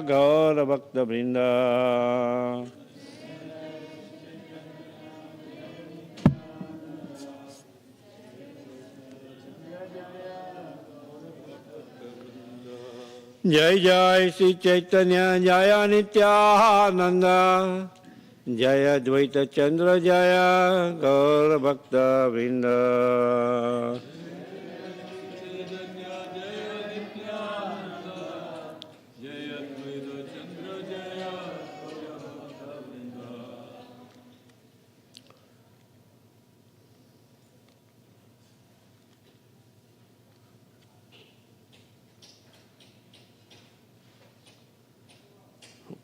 Gaur Bhakta Vrinda. Jai Jai Sri Chaitanya Jaya Nityananda Jaya Advaita Chandra Jaya Gaur Bhakta Vrinda.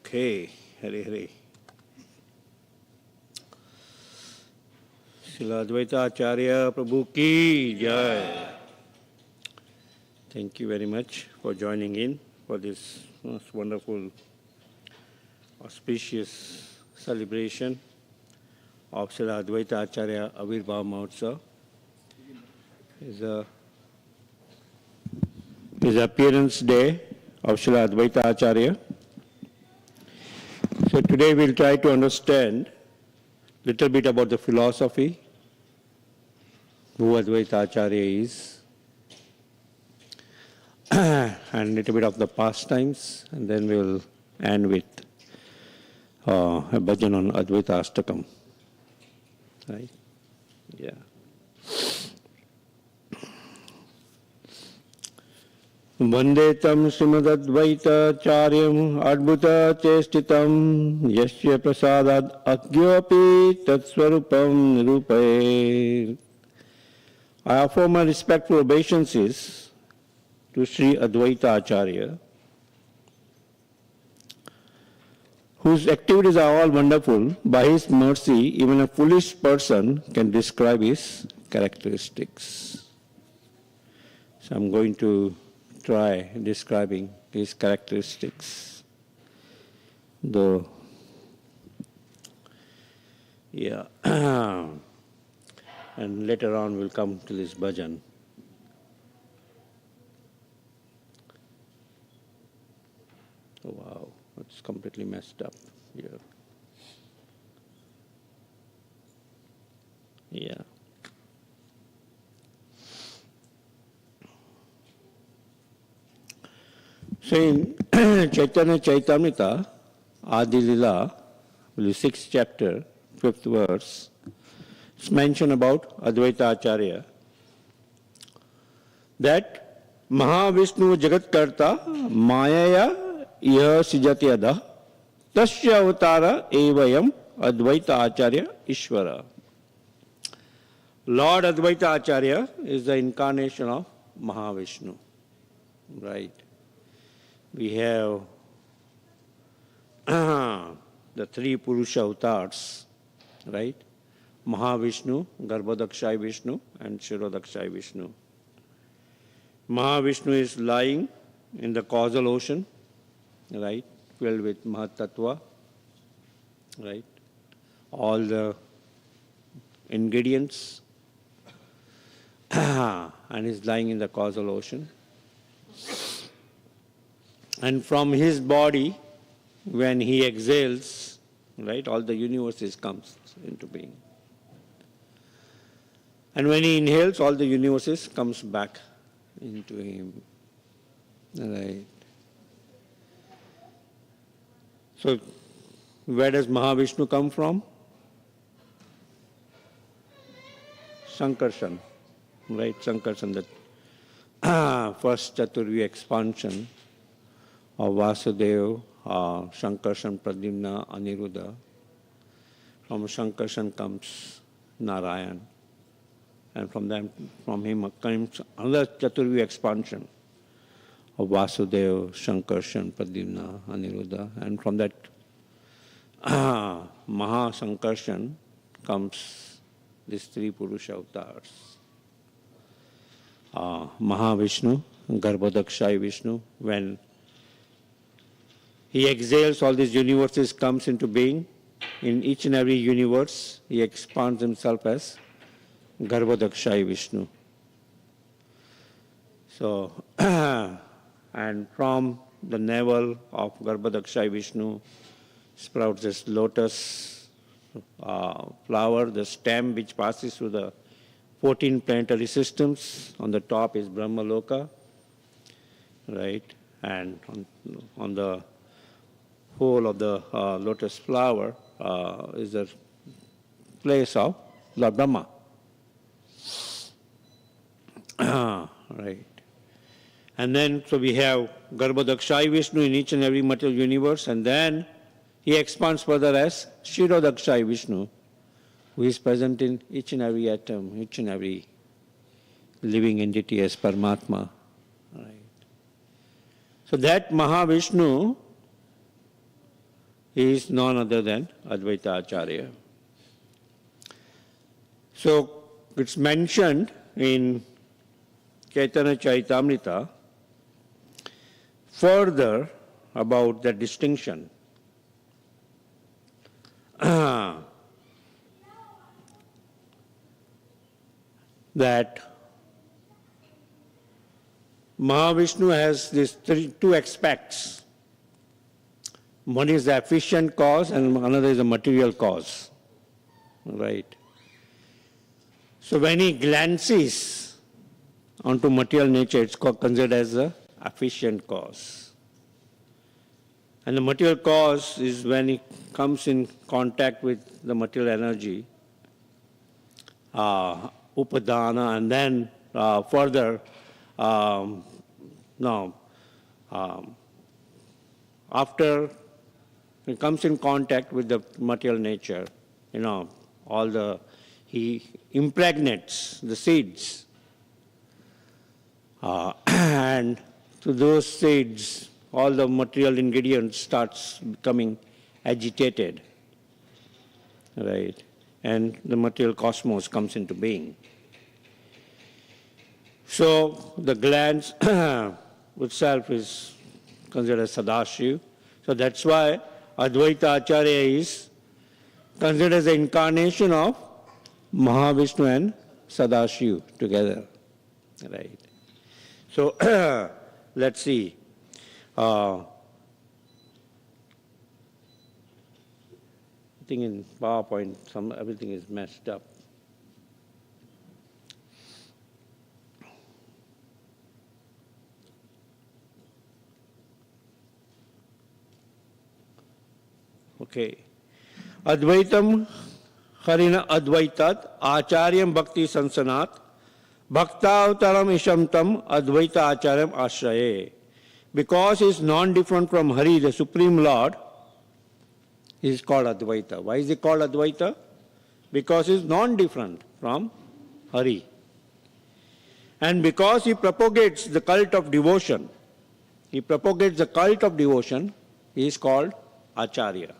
Okay, Hare Hare. Srila Advaita Acharya Prabhu Ki Jai. Thank you very much for joining in for this most wonderful, auspicious celebration of Srila Advaita Acharya Avirbhav Mahotsav. His appearance day of Srila Advaita Acharya. So today we'll try to understand a little bit about the philosophy, who Advaita Acharya is, and a little bit of the pastimes, and then we'll end with a bhajan on Advaita Ashtakam. Right? Yeah. Vande tam Srimad-Advaita Acharyam Adbhuta Chestitam Yasya Prasadad Agyopi Tatswarupam Nirupaye. I offer my respectful obeisances to Sri Advaita Acharya, whose activities are all wonderful. By his mercy, even a foolish person can describe his characteristics. So I'm going to try describing his characteristics. Though, yeah, and later on we'll come to this bhajan. Oh, wow, it's completely messed up here. Yeah. So in Chaitanya Chaitamrita, Adi Lila, the 6th chapter, 5th verse, it's mentioned about Advaita Acharya that Mahavishnu Jagat Karta Mayaya Iha Sijati Adha Tasya Avatara Evayam Advaita Acharya Ishvara. Lord Advaita Acharya is the incarnation of Mahavishnu. Right. We have the 3 Purusha avatars, right? Mahavishnu, Garbhodakshai Vishnu, and Shirodakshai Vishnu. Mahavishnu is lying in the causal ocean, right? Filled with Mahatattva, right? All the ingredients, and is lying in the causal ocean. And from his body, when he exhales, right, all the universes comes into being. And when he inhales, all the universes comes back into him. Right. So, where does Mahavishnu come from? Sankarshan, right? Sankarshan, that first Chaturvi expansion of Vasudeva, Sankarshan, Pradyumna, Aniruddha. From Sankarshan comes Narayan. And from him comes another Chaturvi expansion of Vasudeva, Sankarshan, Pradyumna, Aniruddha. And from that Maha Sankarshan comes these 3 Purusha avatars. Mahavishnu, Garbhodakshai Vishnu, when he exhales, all these universes comes into being. In each and every universe, he expands himself as Garbhodakshai Vishnu. So, and from the navel of Garbhadakshay Vishnu sprouts this lotus flower, the stem which passes through the 14 planetary systems. On the top is Brahmaloka, right? And on the whole of the lotus flower is the place of Lord Brahma. Right. And then, so we have Garbhadakshay Vishnu in each and every material universe, and then he expands further as Shirodakshay Vishnu, who is present in each and every atom, each and every living entity as Paramatma. Right. So that Mahavishnu is none other than Advaita Acharya. So it's mentioned in Chaitanya Charitamrita further about the distinction. That Mahavishnu has these two aspects. One is the efficient cause and another is the material cause. Right. So when he glances onto material nature, it's considered as the efficient cause. And the material cause is when it comes in contact with the material energy, upadana, and then further, after it comes in contact with the material nature, he impregnates the seeds. And to those seeds, all the material ingredients starts becoming agitated, right? And the material cosmos comes into being. So the glands itself is considered as Sadashiv. So that's why Advaita Acharya is considered as the incarnation of Mahavishnu and Sadashiv together, right? So let's see. I think in PowerPoint everything is messed up. Okay. Advaitam Harina Advaitat Acharyam Bhakti Sansanat Bhaktavtaram Ishamtam Advaita Acharyam Ashraye. Because he is non-different from Hari, the Supreme Lord, he is called Advaita. Why is he called Advaita? Because he is non-different from Hari. And because he propagates the cult of devotion, he is called Acharya.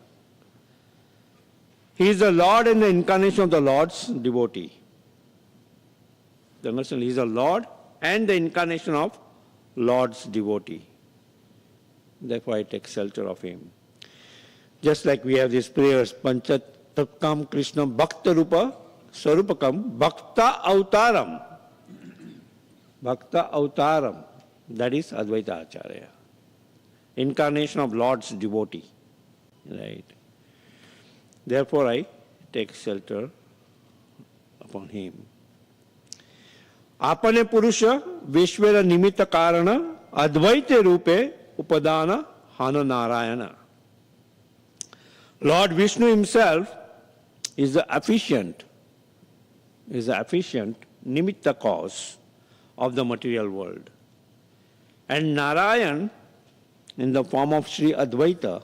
He is the Lord and the incarnation of the Lord's devotee. You understand? He is the Lord and the incarnation of Lord's devotee. Therefore, I take shelter of him. Just like we have these prayers, Panchatakam Krishna Bhakta Rupa Sarupakam Bhakta Avtaram. Bhakta Avtaram. That is Advaita Acharya. Incarnation of Lord's devotee. Right. Therefore, I take shelter upon him. Apane Purusha Vishwara Nimitta Karana Advaita Rupe Upadana Hana Narayana. Lord Vishnu himself is the efficient nimitta cause of the material world. And Narayan, in the form of Sri Advaita,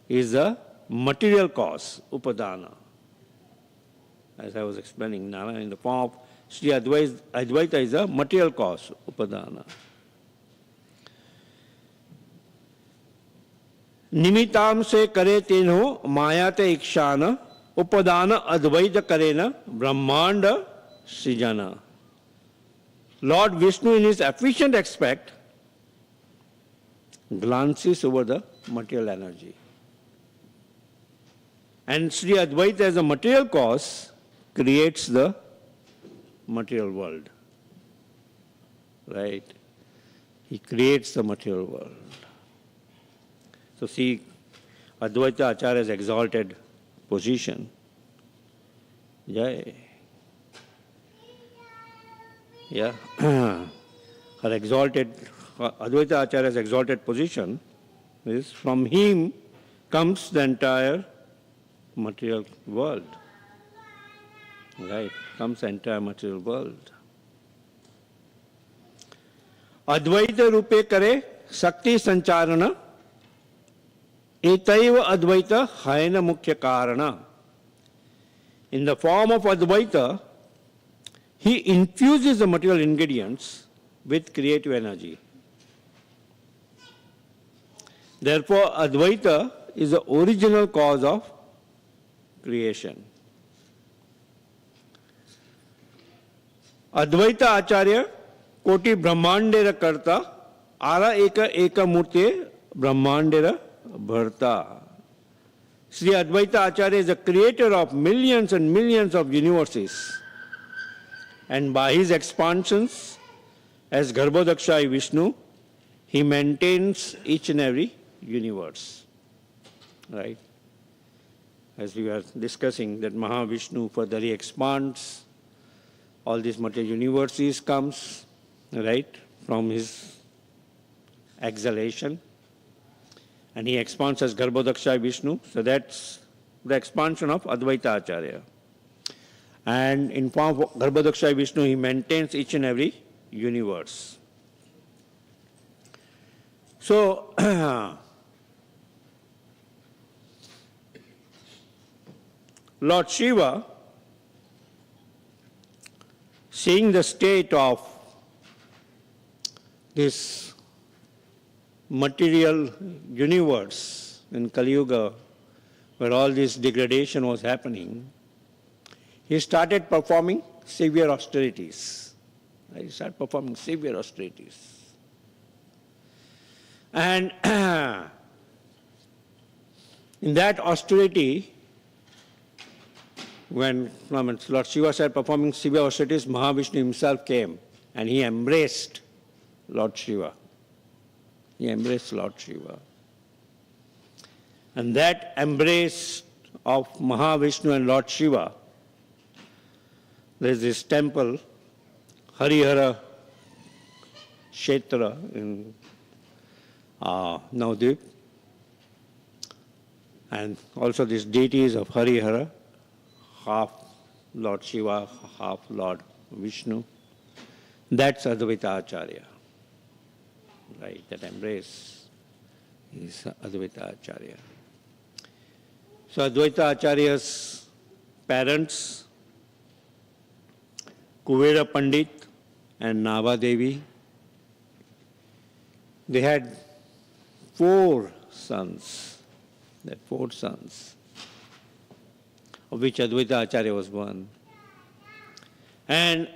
is the material cause, Upadana. As I was explaining, Narayan in the form of Sri Advaita is a material cause, Upadana. निमिताम से करे तेनो मायाते इक्षान उपादान अद्वैत करेन ब्रह्मांड सृजन. Lord Vishnu in his efficient aspect glances over the material energy. And Sri Advaita as a material cause creates the material world. Right? He creates the material world. So see, Advaita Acharya's exalted position. Jai. Yeah. Her exalted, Advaita Acharya's exalted position is from him comes the entire material world. Right, comes the entire material world. Advaita rupe kare Shakti sancharana etaiva Advaita hayana mukhya karana. In the form of Advaita, he infuses the material ingredients with creative energy. Therefore, Advaita is the original cause of creation. Advaita Acharya Koti Brahmandera Karta Ara Eka Eka Murti Brahmandera Bharta. Sri Advaita Acharya is the creator of millions and millions of universes. And by his expansions, as Garbhodakshai Vishnu, he maintains each and every universe. Right? As we were discussing, that Mahavishnu further he expands, all these material universes comes, right, from his exhalation. And he expands as Garbhodakshai Vishnu. So that's the expansion of Advaita Acharya. And in form of Garbhodakshai Vishnu, he maintains each and every universe. So, Lord Shiva, seeing the state of this material universe in Kali Yuga, where all this degradation was happening, he started performing severe austerities. He started performing severe austerities. And in that austerity, when Lord Shiva started performing severe austerities, Mahavishnu himself came and he embraced Lord Shiva. He embraced Lord Shiva. And that embrace of Mahavishnu and Lord Shiva, there is this temple, Harihara Kshetra in Navadvip, and also these deities of Harihara, half Lord Shiva, half Lord Vishnu. That's Advaita Acharya. Right, that embrace is Advaita Acharya. So Advaita Acharya's parents, Kuvera Pandit and Nava Devi, they had 4 sons, of which Advaita Acharya was one. And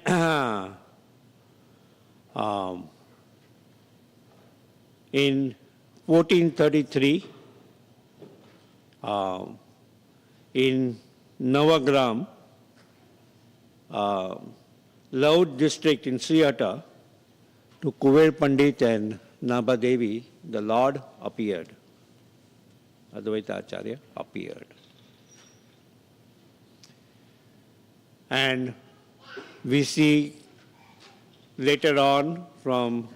in 1433, in Navagram, Laud district in Srihatta, to Kuver Pandit and Naba Devi, the Lord appeared. Advaita Acharya appeared. And we see later on from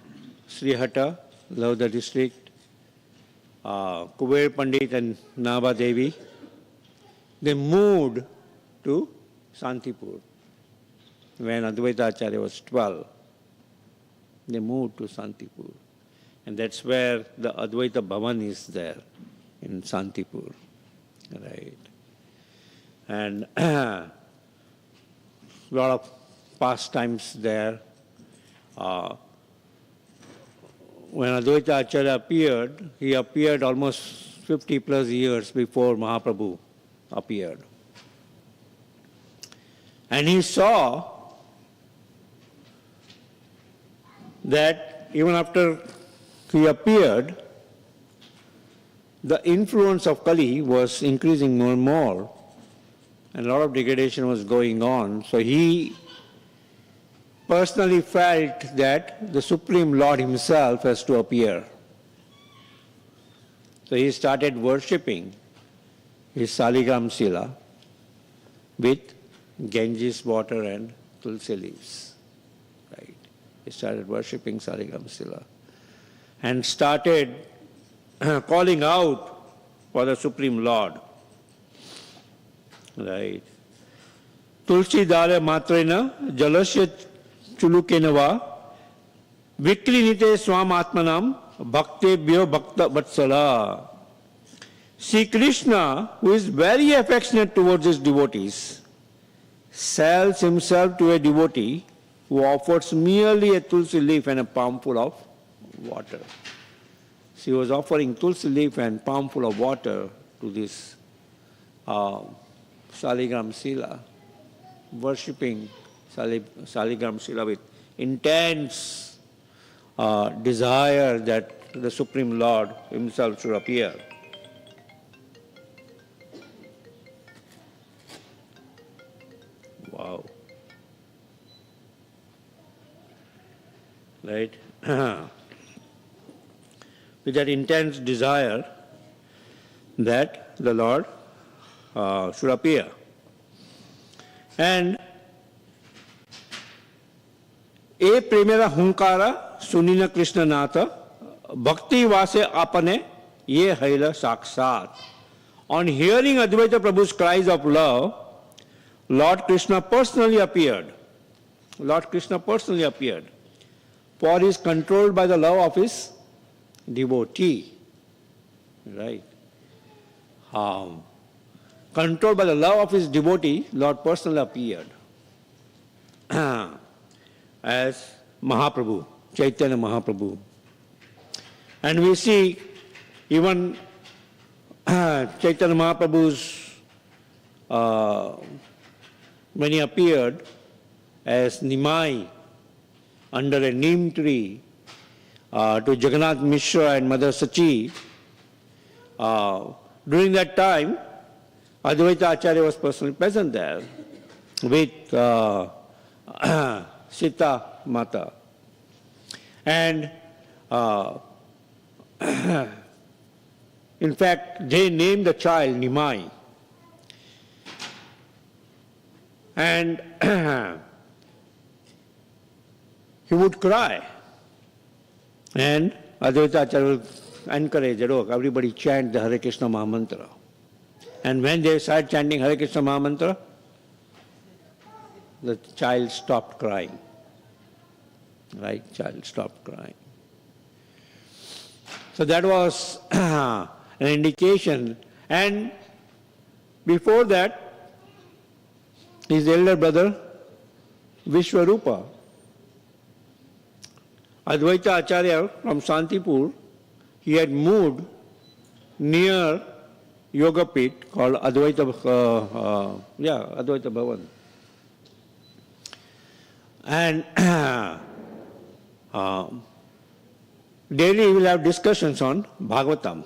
Srihatta, Lauda district, Kuber Pandit and Naba Devi, they moved to Santipur. When Advaita Acharya was 12, they moved to Santipur. And that's where the Advaita Bhavan is there, in Santipur. Right. And a lot of pastimes there. When Advaita Acharya appeared, he appeared almost 50 plus years before Mahaprabhu appeared. And he saw that even after he appeared, the influence of Kali was increasing more and more, and a lot of degradation was going on. So he personally felt that the Supreme Lord himself has to appear. So he started worshipping his Saligram Sila with Ganges water and tulsi leaves. Right? He started worshipping Saligram Sila and started calling out for the Supreme Lord. Right? Tulsi dare matrena jalasya chulukenava viklinite swam atmanam bhaktebhyo bhakta vatsala. Sri Krishna, who is very affectionate towards his devotees, sells himself to a devotee who offers merely a tulsi leaf and a palmful of water. She was offering tulsi leaf and palmful of water to this Saligram Sila, worshipping Saligram Sila with intense desire that the Supreme Lord himself should appear. Wow. Right? With that intense desire that the Lord should appear. And E Premera Hunkara Sunina Krishna Nata Bhakti Vase Apane Ye Haila Saksat. On hearing Advaita Prabhu's cries of love, Lord Krishna personally appeared. Lord Krishna personally appeared. For he is controlled by the love of his devotee. Right? Controlled by the love of his devotee, Lord personally appeared as Mahaprabhu, Chaitanya Mahaprabhu. And we see even Chaitanya Mahaprabhu's, when he appeared as Nimai under a neem tree to Jagannath Mishra and Mother Sachi, during that time, Advaita Acharya was personally present there with Sita Mata. And in fact, they named the child Nimai. And he would cry. And Advaita Acharya would encourage, everybody chant the Hare Krishna Mahamantra. And when they started chanting Hare Krishna Mahamantra, the child stopped crying. Right? Child stopped crying. So that was an indication. And before that, his elder brother, Vishwarupa, Advaita Acharya from Santipur, he had moved near Yoga Pit called Advaita Bhavan. And daily we will have discussions on Bhagavatam,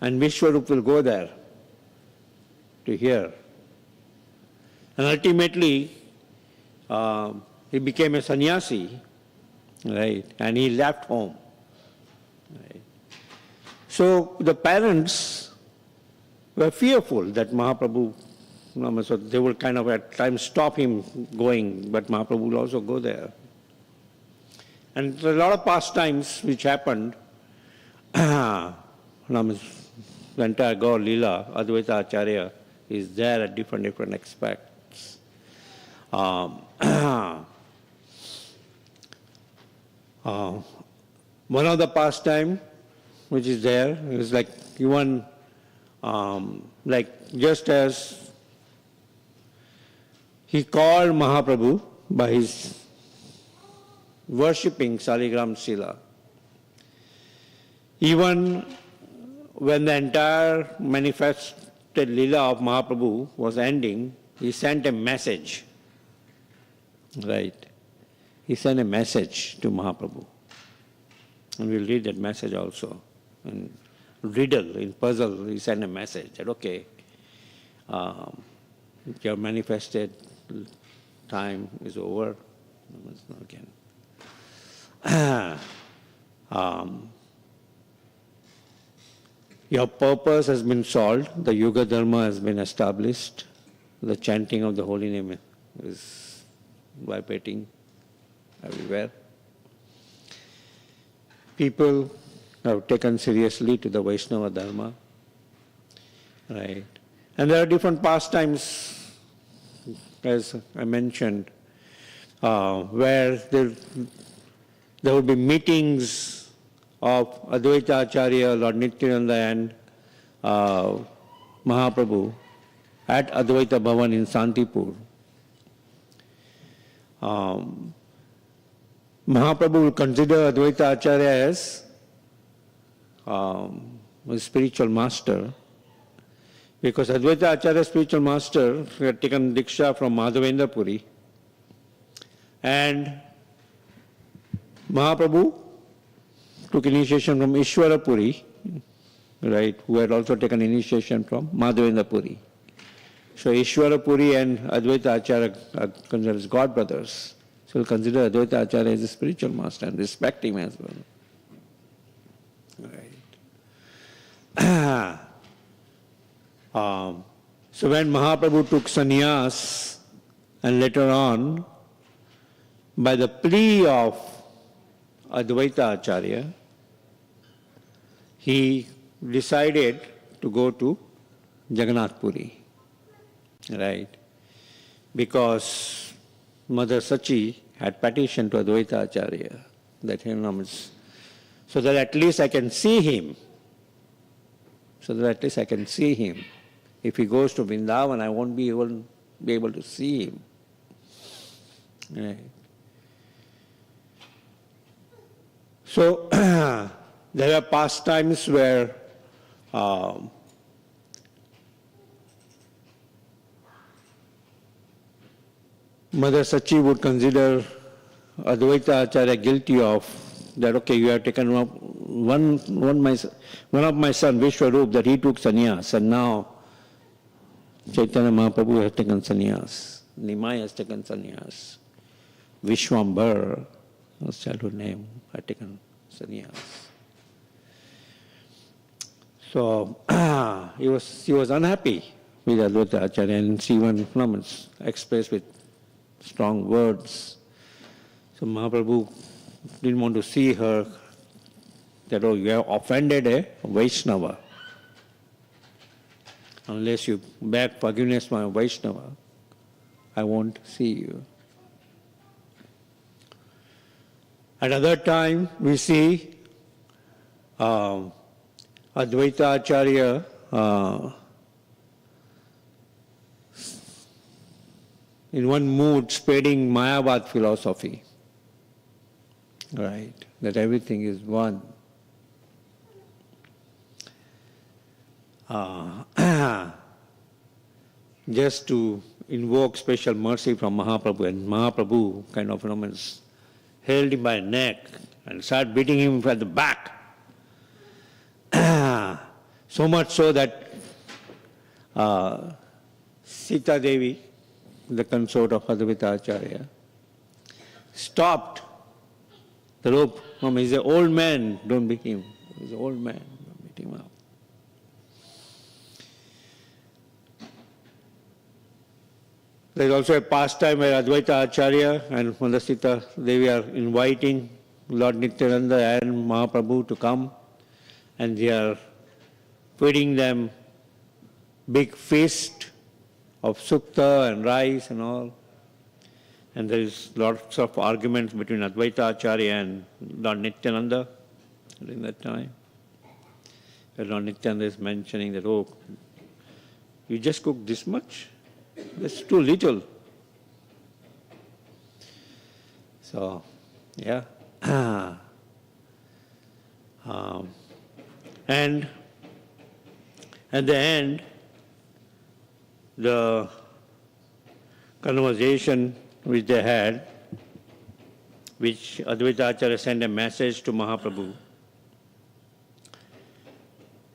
and Vishwarup will go there to hear. And ultimately, he became a sannyasi, right? And he left home. Right? So the parents were fearful that Mahaprabhu, so they would kind of at times stop him going, but Mahaprabhu would also go there. And there are a lot of pastimes which happened. The entire Gaur Leela, Advaita Acharya is there at different aspects. One of the pastime which is there is like even like just as he called Mahaprabhu by his worshipping Saligram Sila. Even when the entire manifested Leela of Mahaprabhu was ending, he sent a message. Right? He sent a message to Mahaprabhu. And we'll read that message also. In riddle, in puzzle, he sent a message that, okay, your manifested time is over. Again. Your purpose has been solved, the Yuga Dharma has been established, the chanting of the holy name is vibrating everywhere. People have taken seriously to the Vaishnava Dharma, right? And there are different pastimes, as I mentioned, where there would be meetings of Advaita Acharya, Lord Nityananda and Mahaprabhu at Advaita Bhavan in Santipur. Mahaprabhu will consider Advaita Acharya as a spiritual master, because Advaita Acharya, spiritual master, had taken Diksha from Madhavendra Puri, and Mahaprabhu took initiation from Ishwara Puri, right, who had also taken initiation from Madhavendra Puri. So Ishwara Puri and Advaita Acharya are considered as god brothers. So we'll consider Advaita Acharya as a spiritual master and respect him as well. Right. So when Mahaprabhu took sannyas, and later on, by the plea of Advaita Acharya, he decided to go to Jagannath Puri, right? Because Mother Sachi had petitioned to Advaita Acharya that so that at least I can see him. If he goes to Vrindavan, I won't be able to see him. Right. So there are pastimes where Mother Sachi would consider Advaita Acharya guilty of that. Okay, you have taken one of my son Vishwarup, that he took sannyas, and now Chaitanya Mahaprabhu has taken sannyas, Nimai has taken sannyas, Vishwambar, his childhood name, had taken sannyas. So he was unhappy with Advaita Acharya, and she even expressed with strong words. So Mahaprabhu didn't want to see her, that, oh, you have offended a Vaishnava. Unless you beg forgiveness from a Vaishnava, I won't see you. At other time, we see Advaita Acharya in one mood spreading Mayavad philosophy, right? That everything is one. Just to invoke special mercy from Mahaprabhu, and Mahaprabhu kind of held him by the neck and started beating him at the back. So much so that Sita Devi, the consort of Advaita Acharya, stopped the rope. He's an old man, don't beat him. He's an old man, don't beat him up. There is also a pastime where Advaita Acharya and Mother Sita Devi are inviting Lord Nityananda and Mahaprabhu to come, and they are feeding them big feast of sukta and rice and all. And there is lots of arguments between Advaita Acharya and Lord Nityananda during that time. Where Lord Nityananda is mentioning that, oh, you just cook this much? That's too little. So, yeah. And at the end, the conversation which they had, which Advaita Acharya sent a message to Mahaprabhu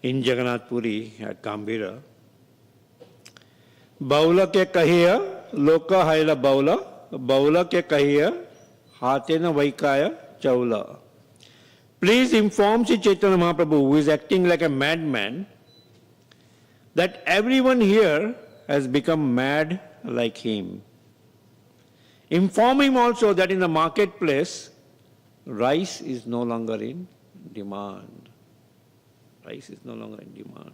in Jagannath Puri at Gambhira. Baula ke kahiya, loka haila baula, baula ke kahiya, Hatena Vaikaya Chaula. Please inform Sri Chaitanya Mahaprabhu, who is acting like a madman, that everyone here has become mad like him. Inform him also that in the marketplace, rice is no longer in demand. Rice is no longer in demand.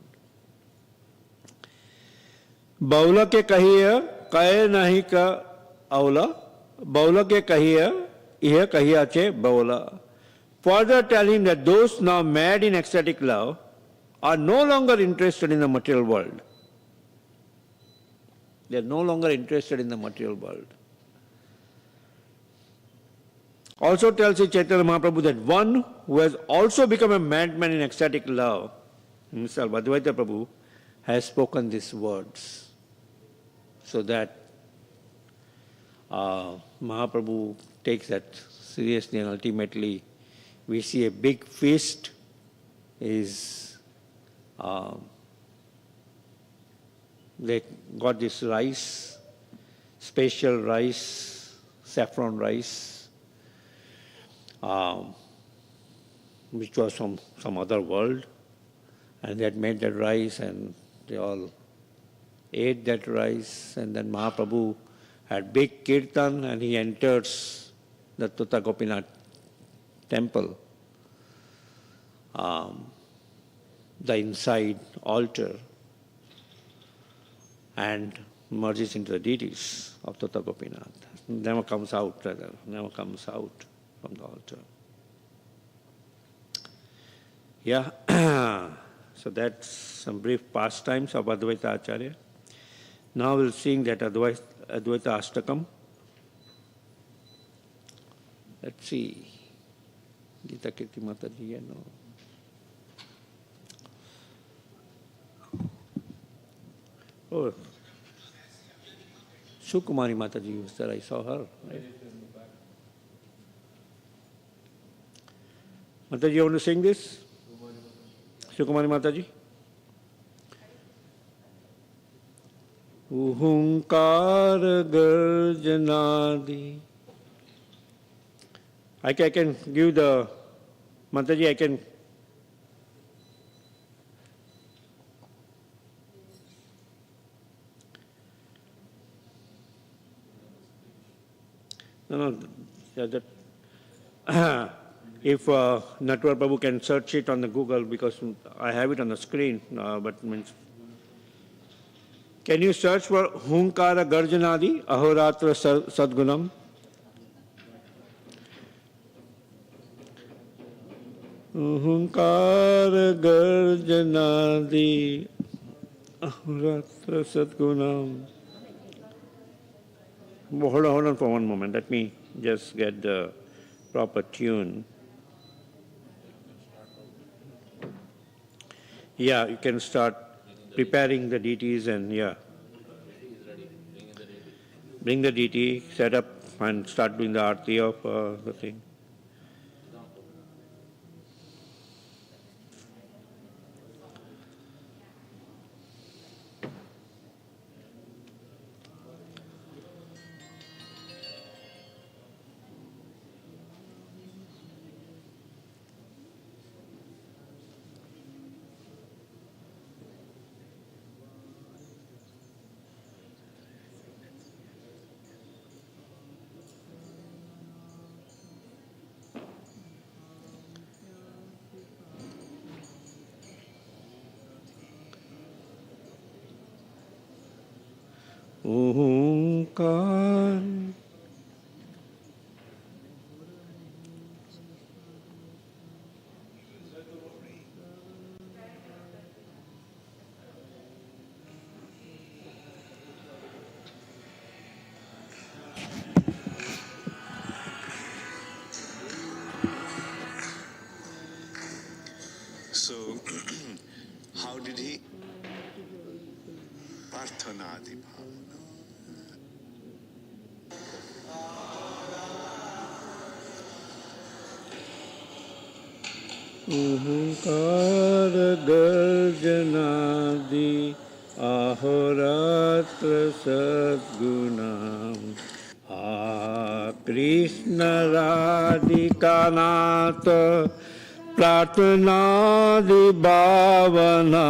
Baula ke kahiya, kahe nahi ka aula. Baula ke kahiya, ihe kahiya che baula. Further telling that those now mad in ecstatic love are no longer interested in the material world. They are no longer interested in the material world. Also tells Sri Chaitanya Mahaprabhu that one who has also become a madman in ecstatic love, himself, Advaita Prabhu, has spoken these words. So that Mahaprabhu takes that seriously, and ultimately we see a big feast is they got this rice, special rice, saffron rice, which was from some other world, and they had made that rice and they all ate that rice, and then Mahaprabhu had big kirtan and he enters the Tota Gopinath temple, the inside altar, and merges into the deities of Tota Gopinath. Never comes out from the altar. Yeah, so that's some brief pastimes of Advaita Acharya. Now we'll sing that Advaita Ashtakam. Let's see. Gita Kirti Mataji, no. Oh, Sukumari Mataji was there. I saw her. Right? Mataji, you want to sing this? Sukumari Mataji? Uhunkar Garjanadi. I can give the Mataji, I can. No, yeah, that. If Natwar Prabhu can search it on the Google, because I have it on the screen, but means. Can you search for Hunkara Garjanadi, Ahoratra Sadgunam? Hunkara Garjanadi, Ahoratra Sadgunam. Hold on for one moment. Let me just get the proper tune. Yeah, you can start preparing the deities and yeah. Bring the deity, set up and start doing the arti of the thing. Onkar. So, how did he? Parthanadi Bhavana. Onkara Garjanadi Ahoratra Sadgunam Krishna राधिकानाथ प्रार्थनादि भावना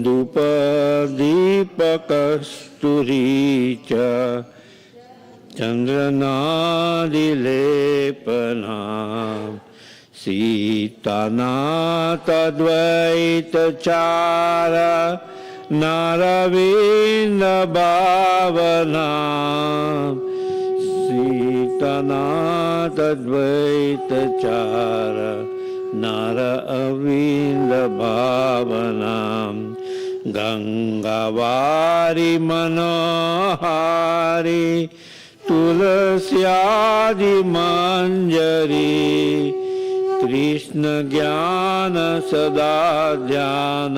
धूप दीपकस्तूरी च चंद्रनादिलेपना सीतानाथद्वैतचार नारविंद भावना सीतानाथद्वैतचार नार अविंद भावना गंगावारी मनोहारी तुलस्यादि मंजरी कृष्ण ज्ञान सदा ध्यान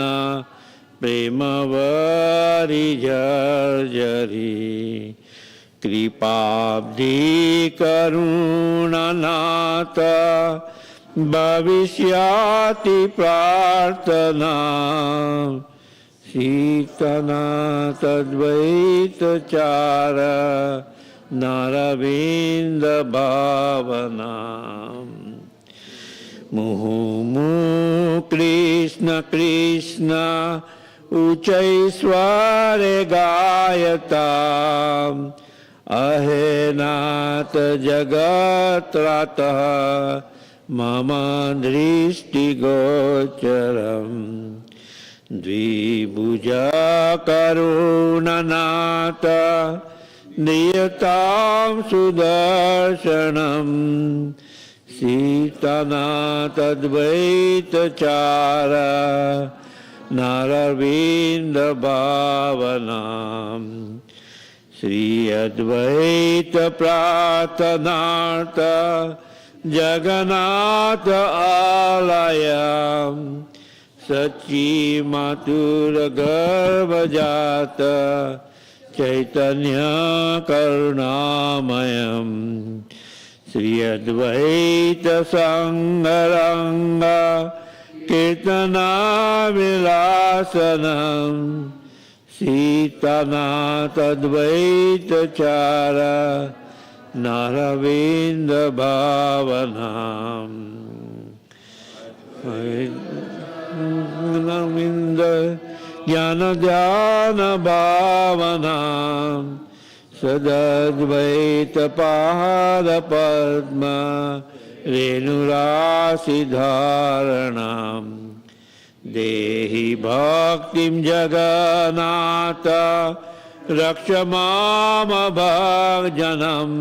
प्रेमवरी जर्जरी कृपाब्धि करुणानाथ भविष्याति प्रार्थना सीतानाथद्वैतचार नारविंद भावना मुहुर्मुहुः कृष्ण कृष्ण उच्चैस्वर गायता अहेनाथ जगत्रातः मम दृष्टिगोचरम् द्विभुजा करुणनाथ नियतां सुदर्शनम् सीतानाथद्वैतचार नारविंद भावनाम् श्री अद्वैत प्रार्थनार्थ जगन्नाथ आलयम् सच्ची मातुर गर्भजात चैतन्य करुणामयम् श्री अद्वैत संगरंग कीर्तना विलासनम् सीतानाथद्वैतचार नारविंद भावनाम् नविंद ज्ञान ध्यान भावनाम् सदद्वैत पाद पद्म रेणुराशि धारणाम् देहि भक्तिं जगन्नाथ रक्ष माम भक्तजनम्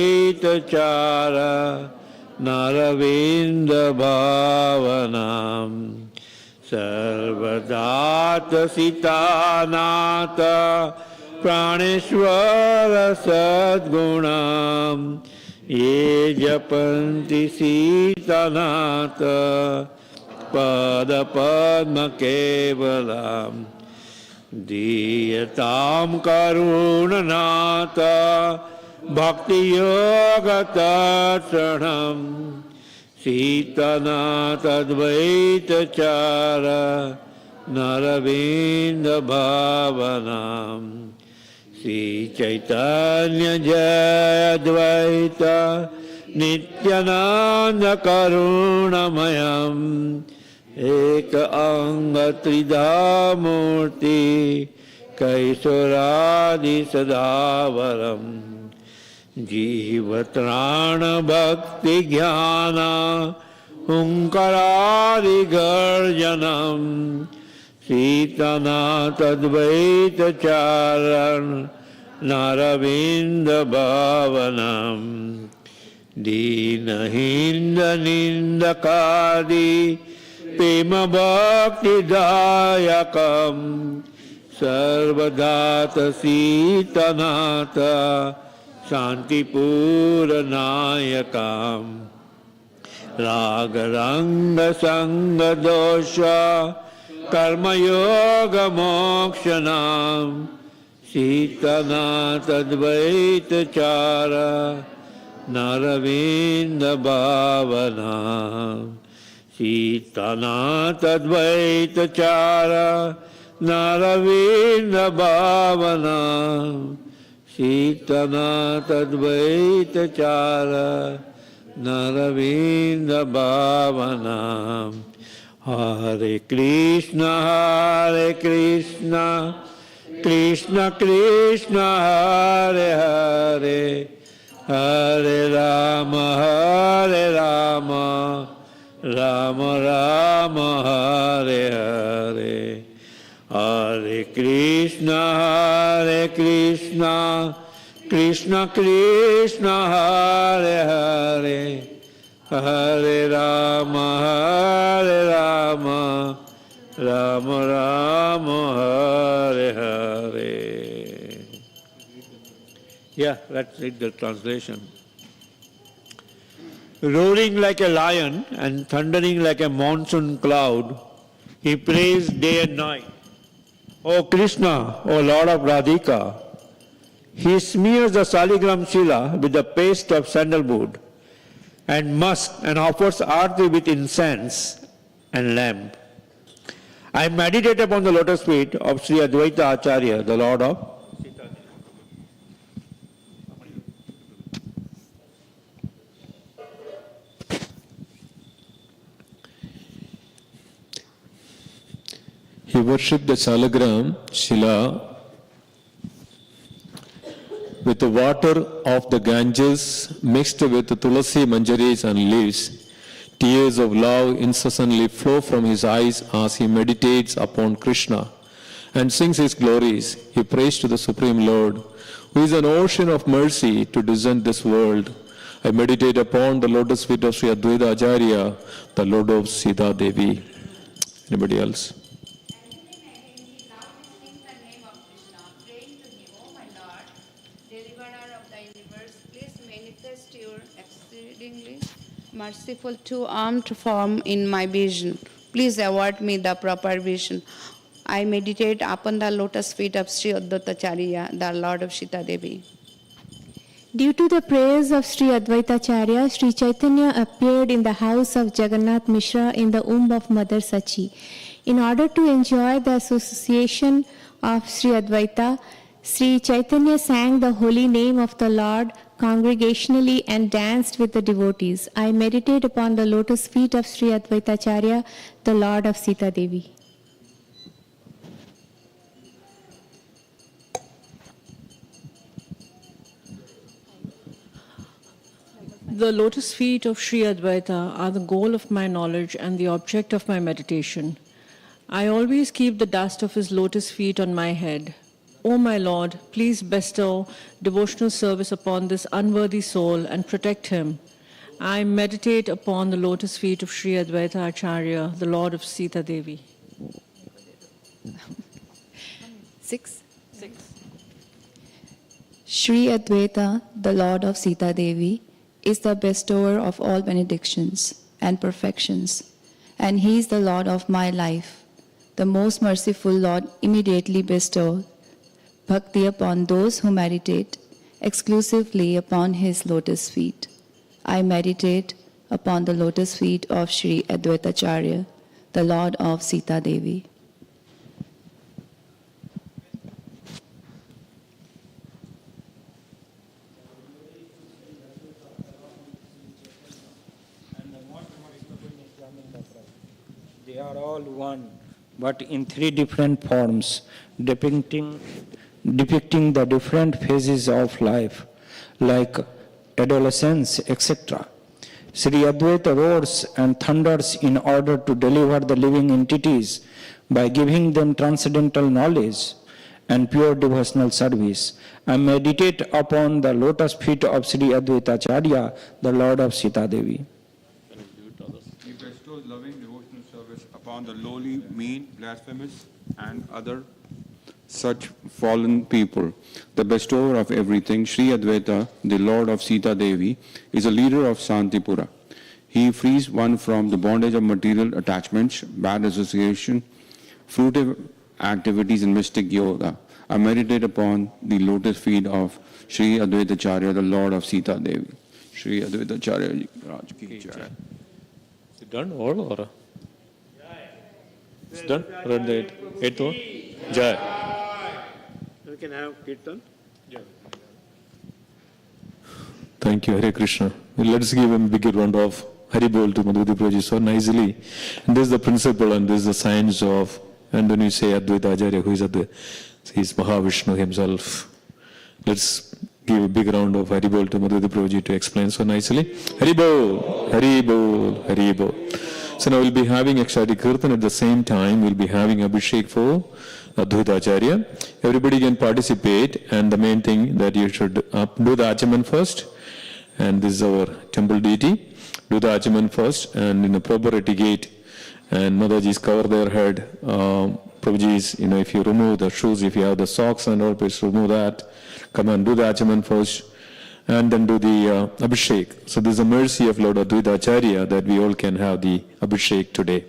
सीतानाथद्वैतचार नारविंद भावनाम् सर्वदात सीतानाथ प्राणेश्वर सद्गुणाम् ये जपन्ति सीतानाथ पद पद्म केवलम् दीयतां करुणनाथ भक्ति योग तत्क्षणम् सीतानाथद्वैतचार नरविंद भावनाम् श्री चैतन्य जय अद्वैत नित्यानंद करुणमयम् एक अंग त्रिधा मूर्ति कैशोरादि सदावरम् जीवत्राण भक्ति ज्ञान हुंकारादि गर्जनम् सीतानाथद्वैतचारण नारविंद भावनम् दीनहीन निंदकादि प्रेम भक्तिदायकम् सर्वदात सीतानाथ शांतिपूरनायकम् राग रंग संग दोष कर्मयोग मोक्षणाम् सीतानाथद्वैतचार नरविंद भावनाम् सीतानाथद्वैतचार Naravinda Bhavana Shitana Advaita Acharya Naravinda Bhavana Hare Krishna Krishna Krishna Hare Hare Hare Rama Rama Rama Hare Hare Hare Krishna Krishna Krishna Hare Hare Hare Rama Rama Rama Hare Hare. Yeah, let's read the translation. Roaring like a lion and thundering like a monsoon cloud, he prays day and night. O Krishna, O Lord of Radhika, he smears the saligram shila with the paste of sandalwood and musk and offers arti with incense and lamp. I meditate upon the lotus feet of Sri Advaita Acharya, the Lord of He worshipped the Salagram Shila with the water of the Ganges mixed with the tulasi manjaris and leaves. Tears of love incessantly flow from his eyes as he meditates upon Krishna and sings his glories. He prays to the Supreme Lord, who is an ocean of mercy to descend this world. I meditate upon the lotus feet of Sri Advaita Acharya, the Lord of Sita Devi. Anybody else? Merciful two-armed form in my vision. Please award me the proper vision. I meditate upon the lotus feet of Sri Advaita Acharya, the Lord of Sita Devi. Due to the prayers of Sri Advaita Acharya, Sri Chaitanya appeared in the house of Jagannath Mishra in the womb of Mother Sachi. In order to enjoy the association of Sri Advaita, Sri Chaitanya sang the holy name of the Lord congregationally and danced with the devotees. I meditate upon the lotus feet of Sri Advaita Acharya, the Lord of Sita Devi. The lotus feet of Sri Advaita are the goal of my knowledge and the object of my meditation. I always keep the dust of his lotus feet on my head. O my Lord, please bestow devotional service upon this unworthy soul and protect him. I meditate upon the lotus feet of Sri Advaita Acharya, the Lord of Sita Devi. 6. Sri Advaita, the Lord of Sita Devi, is the bestower of all benedictions and perfections, and he is the Lord of my life. The most merciful Lord immediately bestowed bhakti upon those who meditate exclusively upon his lotus feet. I meditate upon the lotus feet of Sri Advaita Acharya, the Lord of Sita Devi. They are all one, but in three different forms, depicting the different phases of life, like adolescence, etc. Sri Advaita roars and thunders in order to deliver the living entities by giving them transcendental knowledge and pure devotional service. I meditate upon the lotus feet of Sri Advaita Acharya, the Lord of Sita Devi. He bestows loving devotional service upon the lowly, mean, blasphemous, and other such fallen people. The bestower of everything, Sri Advaita, the Lord of Sita Devi, is a leader of Santipura. He frees one from the bondage of material attachments, bad association, fruitive activities, and mystic yoga. I meditate upon the lotus feet of Sri Advaita Acharya, the Lord of Sita Devi. Sri Advaita Acharya Raj ki jai. Is it done all or? It's done? Read the eighth one? Jai. We can have Kirtan. Thank you, Hare Krishna. Let's give him a big round of Haribol to Madhuri Prabhuji so nicely. And this is the principle and this is the science of, and when you say Advaita Acharya, who is Advaita? He is Mahavishnu himself. Let's give a big round of Haribol to Madhuri Prabhuji to explain so nicely. Haribol, Haribol, Haribol. So now we'll be having Ekshadi Kirtan at the same time. We'll be having Abhishek for Advaita Acharya. Everybody can participate, and the main thing that you should do the Achaman first. And this is our temple deity. Do the Achaman first, and in a proper etiquette. And Mataji's cover their head. Prabhuji's, if you remove the shoes, if you have the socks and all, please remove that. Come on, do the Achaman first, and then do the Abhishek. So this is the mercy of Lord Advaita Acharya that we all can have the Abhishek today.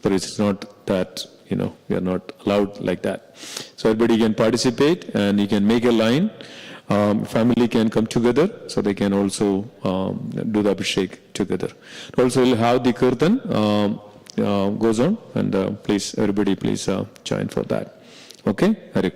But it's not that, we are not allowed like that. So everybody can participate, and you can make a line. Family can come together, so they can also do the Abhishek together. Also, we'll have the Kirtan goes on, and please, everybody, please join for that. Okay? Hare Krishna.